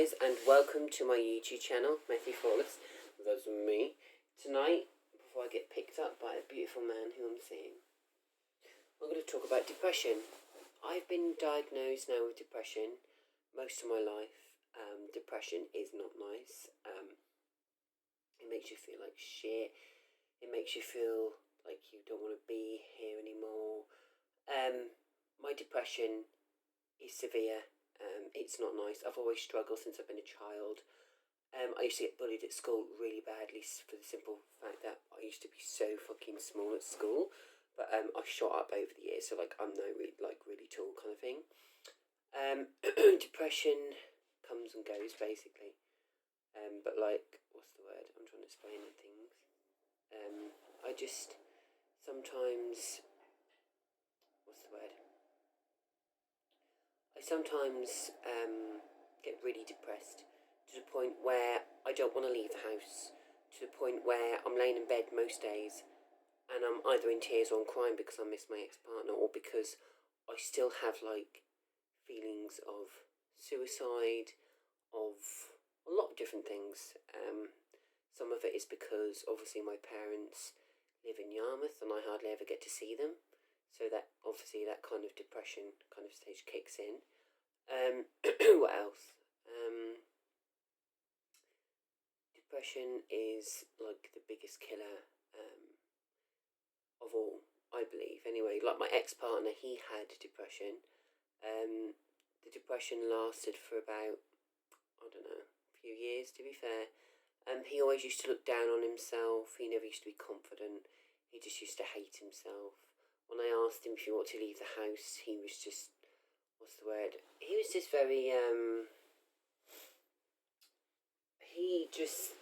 guys, and welcome to my YouTube channel, Matthew Thoughtless. That's me. Tonight, before I get picked up by a beautiful man who I'm seeing, I'm going to talk about depression. I've been diagnosed now with depression most of my life. Depression is not nice. It makes you feel like shit. It makes you feel like you don't want to be here anymore. My depression is severe. It's not nice. I've always struggled since I've been a child. I used to get bullied at school really badly for the simple fact that I used to be so fucking small at school. But I shot up over the years, so I'm now really tall kind of thing. Depression comes and goes basically. But what's the word? I'm trying to explain things. I just sometimes, what's the word? I sometimes get really depressed to the point where I don't want to leave the house, to the point where I'm laying in bed most days and I'm either in tears or I'm crying because I miss my ex-partner, or because I still have feelings of suicide, of a lot of different things. Some of it is because obviously my parents live in Yarmouth and I hardly ever get to see them. So that obviously that kind of depression kind of stage kicks in. What else? Depression is the biggest killer of all, I believe. Anyway, my ex-partner, he had depression. The depression lasted for about, I don't know, a few years to be fair. He always used to look down on himself. He never used to be confident. He just used to hate himself. When I asked him if he wanted to leave the house, he was just, what's the word? He was just very, he just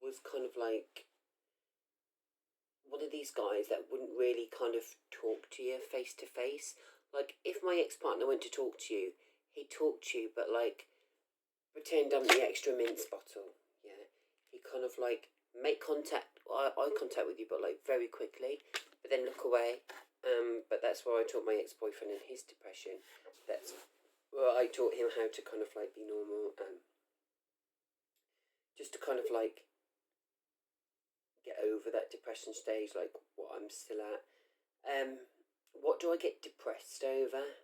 was kind of one of these guys that wouldn't really kind of talk to you face to face. If my ex-partner went to talk to you, he'd talk to you, but pretend I'm the extra mince bottle, yeah. He kind of make contact, eye contact with you, but very quickly, but then look away. But that's where I taught my ex-boyfriend in his depression. That's where I taught him how to kind of be normal, just to kind of get over that depression stage, what I'm still at. What do I get depressed over?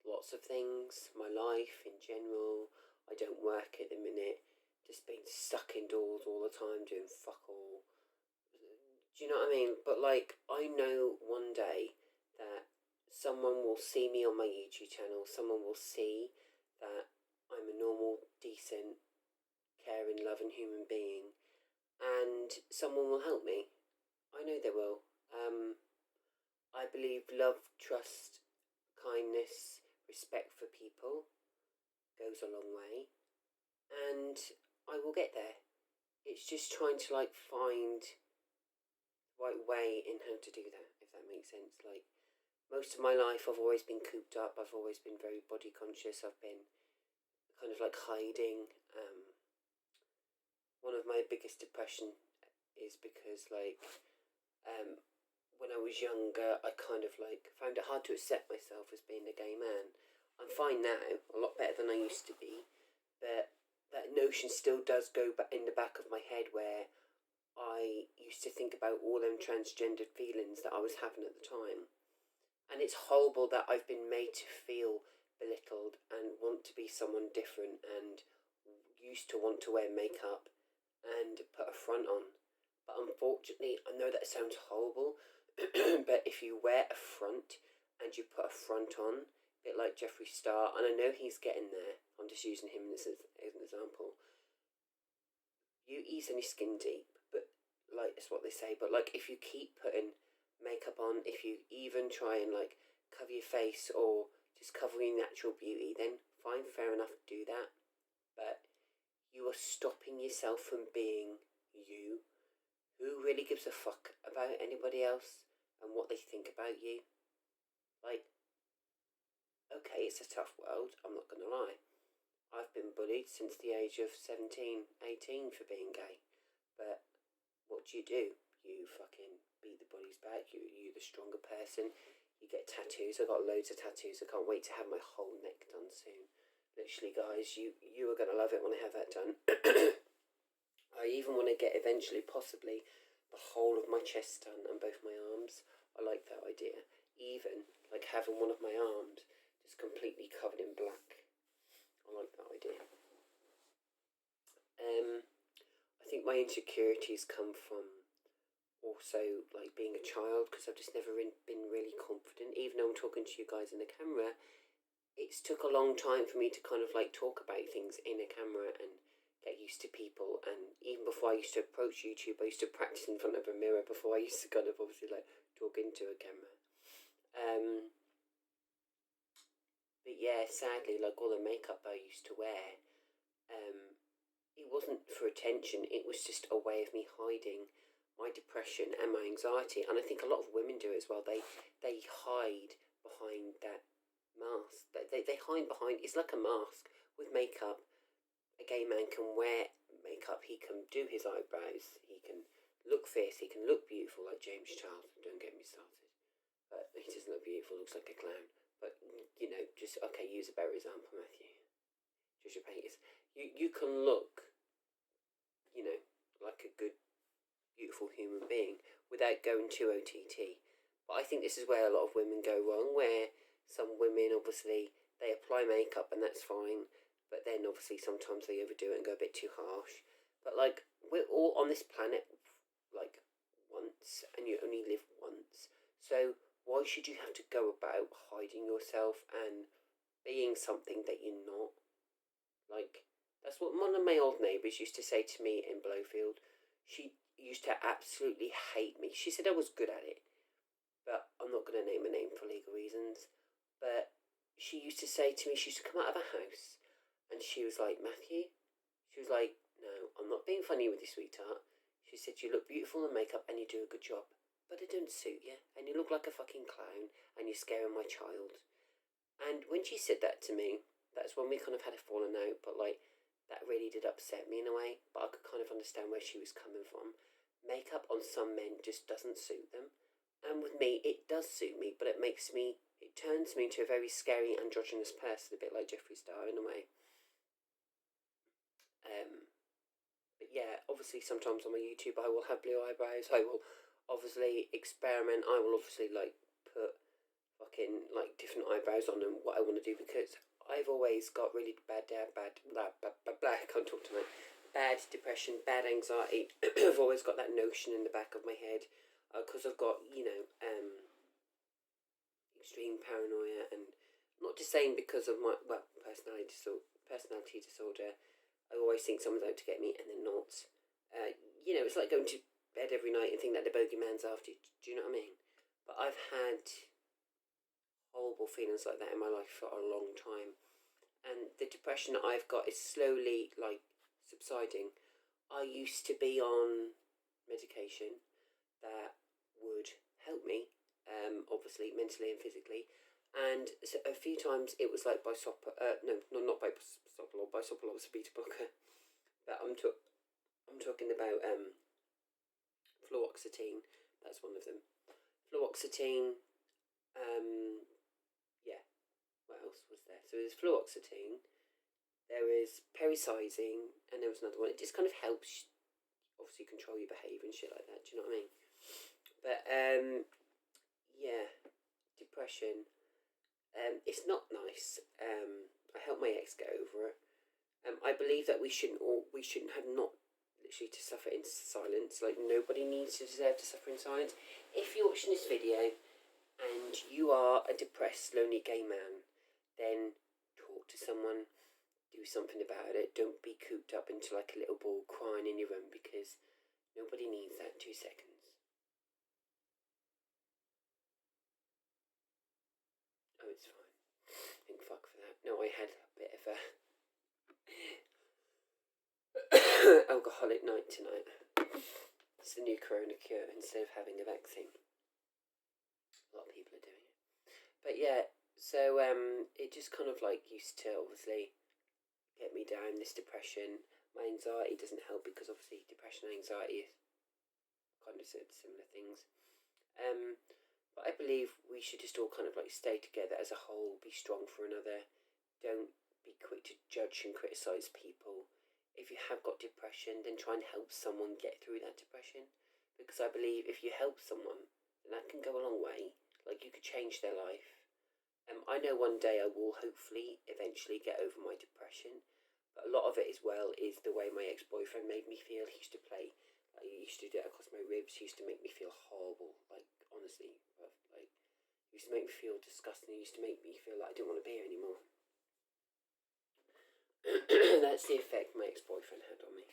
Lots of things. My life in general. I don't work at the minute. Just being stuck indoors all the time, doing fuck all. Do you know what I mean? But I know one day that someone will see me on my YouTube channel. Someone will see that I'm a normal, decent, caring, loving human being, and someone will help me. I know they will. I believe love, trust, kindness, respect for people goes a long way, and I will get there. It's just trying to find the right way in how to do that, if that makes sense. Most of my life I've always been cooped up. I've always been very body conscious. I've been kind of hiding. One of my biggest depression is because when I was younger, I kind of found it hard to accept myself as being a gay man. I'm fine now, a lot better than I used to be, but that notion still does go in the back of my head, where I used to think about all them transgendered feelings that I was having at the time. And it's horrible that I've been made to feel belittled and want to be someone different, and used to want to wear makeup and put a front on. But unfortunately, I know that sounds horrible, but if you wear a front and you put a front on, a bit like Jeffree Star, and I know he's getting there, I'm just using him as an example. You easily skin deep, but it's what they say. But if you keep putting makeup on, if you even try and cover your face or just cover your natural beauty, then fine, fair enough, do that. But you are stopping yourself from being you. Who really gives a fuck about anybody else and what they think about you? Okay, it's a tough world, I'm not gonna lie. I've been bullied since the age of 17, 18 for being gay. But what do? You fucking beat the bullies back. You're the stronger person. You get tattoos. I've got loads of tattoos. I can't wait to have my whole neck done soon. literally, guys, you are gonna love it when I have that done. I even want to get eventually, possibly, the whole of my chest done and both my arms. I like that idea. Even like having one of my arms just completely covered in black. I like that idea. I think my insecurities come from also like being a child, because I've just never been really confident. Even though I'm talking to you guys in the camera, it's took a long time for me to kind of like talk about things in a camera and get used to people. And even before I used to approach YouTube, I used to practice in front of a mirror before I used to kind of obviously like talk into a camera. But yeah, sadly, like all the makeup I used to wear, it wasn't for attention. It was just a way of me hiding my depression and my anxiety. And I think a lot of women do it as well. They hide behind that mask. They hide behind. It's like a mask with makeup. A gay man can wear makeup. He can do his eyebrows. He can look fierce. He can look beautiful, like James Charles. Don't get me started. But he doesn't look beautiful. Looks like a clown. But you know, just okay. Use a better example, Matthew. Just your painters. You can look, you know, like a good, beautiful human being without going too OTT. But I think this is where a lot of women go wrong, where some women obviously they apply makeup and that's fine, but then obviously sometimes they overdo it and go a bit too harsh. But like we're all on this planet like once, and you only live once. So why should you have to go about hiding yourself and being something that you're not? Like that's what one of my old neighbours used to say to me in Blowfield. She used to absolutely hate me. She said I was good at it, but I'm not going to name a name for legal reasons. But she used to say to me, she used to come out of a house and she was like, Matthew, she was like, no, I'm not being funny with you, sweetheart. She said, you look beautiful in makeup and you do a good job, but it don't suit you and you look like a fucking clown and you're scaring my child. And when she said that to me, that's when we kind of had a falling out, but like, that really did upset me in a way, but I could kind of understand where she was coming from. Makeup on some men just doesn't suit them. And with me, it does suit me, but it turns me into a very scary androgynous person, a bit like Jeffree Star in a way. But yeah, obviously sometimes on my YouTube I will have blue eyebrows. I will obviously experiment. I will obviously like put fucking like different eyebrows on and what I want to do, because I've always got really bad can't talk tonight. Bad depression, bad anxiety. I've always got that notion in the back of my head, because I've got extreme paranoia, and not just saying because of my personality disorder. I always think someone's out to get me, and they're not. It's like going to bed every night and think that the bogeyman's after you. Do you know what I mean? But I've had horrible feelings like that in my life for a long time, and the depression that I've got is slowly like subsiding. I used to be on medication that would help me, obviously mentally and physically, and so a few times it was like not bisoprolol was a beta blocker, but I'm talking about fluoxetine. That's one of them. Fluoxetine. Yeah. What else was there? So there's fluoxetine. There is perisizine, and there was another one. It just kind of helps, obviously, control your behaviour and shit like that. Do you know what I mean? But yeah, depression. It's not nice. I helped my ex get over it. I believe that we shouldn't have not literally to suffer in silence. Like nobody needs to deserve to suffer in silence. If you're watching this video and you are a depressed, lonely gay man, then talk to someone, do something about it. Don't be cooped up into like a little ball crying in your room, because nobody needs that. 2 seconds. Oh, it's fine. Thank fuck for that. No, I had a bit of a alcoholic night tonight. It's the new corona cure instead of having a vaccine. A lot of people are doing it. But yeah, so it just kind of like used to obviously get me down, this depression. My anxiety doesn't help, because obviously depression and anxiety is kind of similar things. But I believe we should just all kind of like stay together as a whole, be strong for another. Don't be quick to judge and criticise people. If you have got depression, then try and help someone get through that depression. Because I believe if you help someone, then that can go a long way. Like, you could change their life. I know one day I will hopefully eventually get over my depression. But a lot of it as well is the way my ex-boyfriend made me feel. He used to play, like, he used to do it across my ribs. He used to make me feel horrible. Like, honestly, like, he used to make me feel disgusting. He used to make me feel like I didn't want to be here anymore. That's the effect my ex-boyfriend had on me.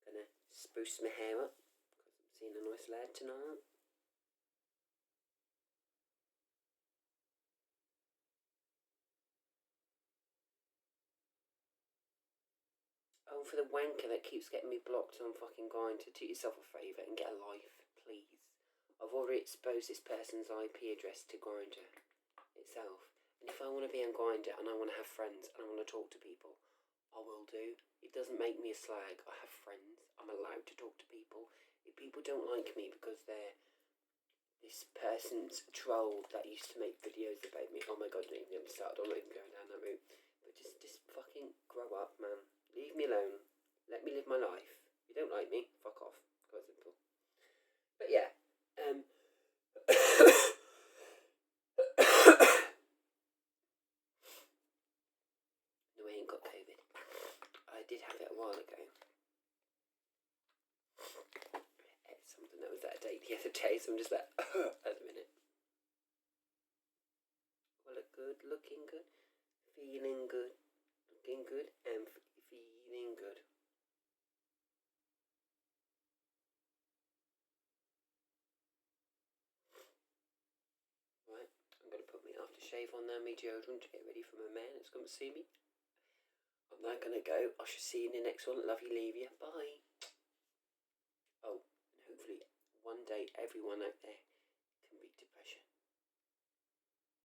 Gonna spruce my hair up because I'm seeing a nice lad tonight. Oh, for the wanker that keeps getting me blocked on fucking Grindr, do yourself a favour and get a life, please. I've already exposed this person's IP address to Grindr itself. And if I want to be on Grindr and I want to have friends and I want to talk to people, I will do. It doesn't make me a slag. I have friends. I'm allowed to talk to people. If people don't like me because they're this person's troll that used to make videos about me, oh my god, don't even get me started. I'm not even going down that route. But just fucking grow up, man. Leave me alone. Let me live my life. If you don't like me, fuck off. Quite simple. But yeah, no, I ain't got COVID. I did have it a while ago. It's something that was that date the other day, so I'm just like, at the minute. Well, look good, looking good, feeling good, looking good, and feeling good. Right, I'm going to put my aftershave on there, my deodorant, to get ready for my man that's come to see me. I'm now going to go. I shall see you in the next one. Love you, leave you. Bye. Oh, and hopefully one day everyone out there can beat depression.